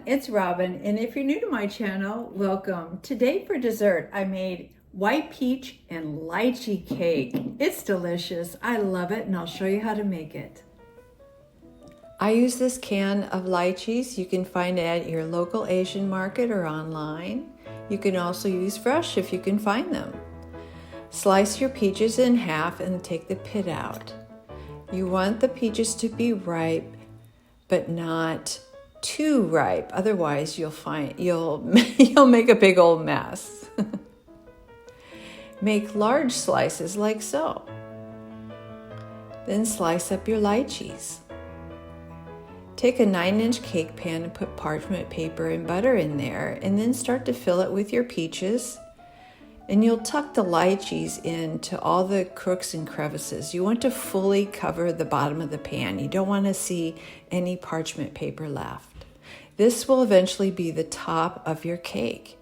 it's Robin, and if you're new to my channel, welcome. Today for dessert, I made white peach and lychee cake. It's delicious. I love it, and I'll show you how to make it. I use this can of lychees. You can find it at your local Asian market or online. You can also use fresh if you can find them. Slice your peaches in half and take the pit out. You want the peaches to be ripe, but not too ripe. Otherwise, you'll make a big old mess. Make large slices like so. Then slice up your lychees. Take a 9-inch cake pan and put parchment paper and butter in there, and then start to fill it with your peaches. And you'll tuck the lychees into all the crooks and crevices. You want to fully cover the bottom of the pan. You don't want to see any parchment paper left. This will eventually be the top of your cake.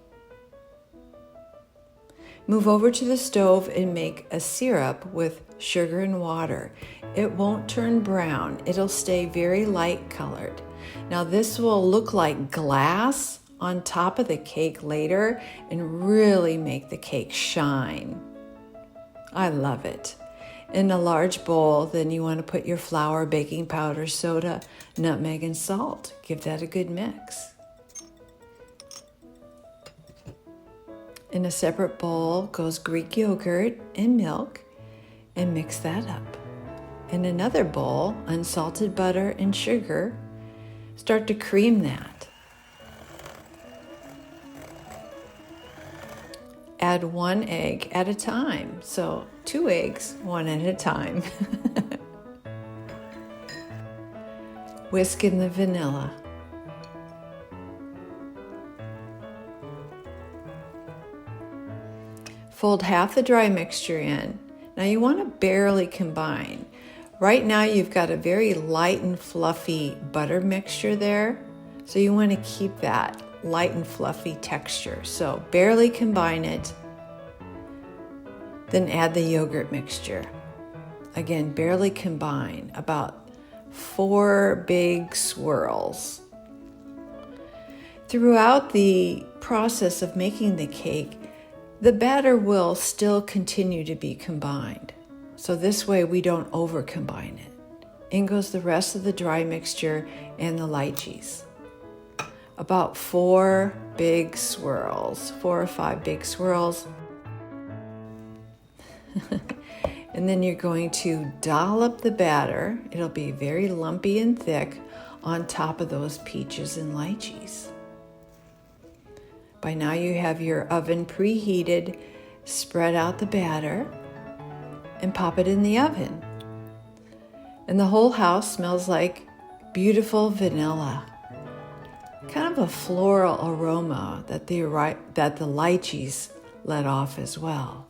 Move over to the stove and make a syrup with sugar and water. It won't turn brown. It'll stay very light colored. Now this will look like glass on top of the cake later and really make the cake shine. I love it. In a large bowl, then you want to put your flour, baking powder, soda, nutmeg, and salt. Give that a good mix. In a separate bowl goes Greek yogurt and milk, and mix that up. In another bowl, unsalted butter and sugar. Start to cream that. Add 1 egg at a time. So 2 eggs, 1 at a time. Whisk in the vanilla. Fold half the dry mixture in. Now you want to barely combine. Right now you've got a very light and fluffy butter mixture there. So you want to keep that light and fluffy texture. So barely combine it. Then add the yogurt mixture. Again, barely combine, about 4 big swirls. Throughout the process of making the cake, the batter will still continue to be combined. So this way we don't over combine it. In goes the rest of the dry mixture and the lychees. About 4 big swirls, 4 or 5 big swirls. And then you're going to dollop the batter. It'll be very lumpy and thick on top of those peaches and lychees. By now you have your oven preheated. Spread out the batter and pop it in the oven. And the whole house smells like beautiful vanilla. Kind of a floral aroma that the lychees let off as well.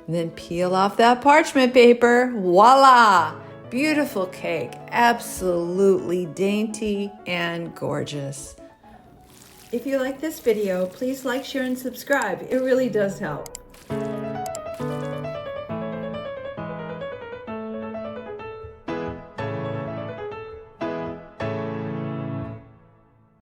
And then peel off that parchment paper. Voila! Beautiful cake. Absolutely dainty and gorgeous. If you like this video, please like, share, and subscribe. It really does help.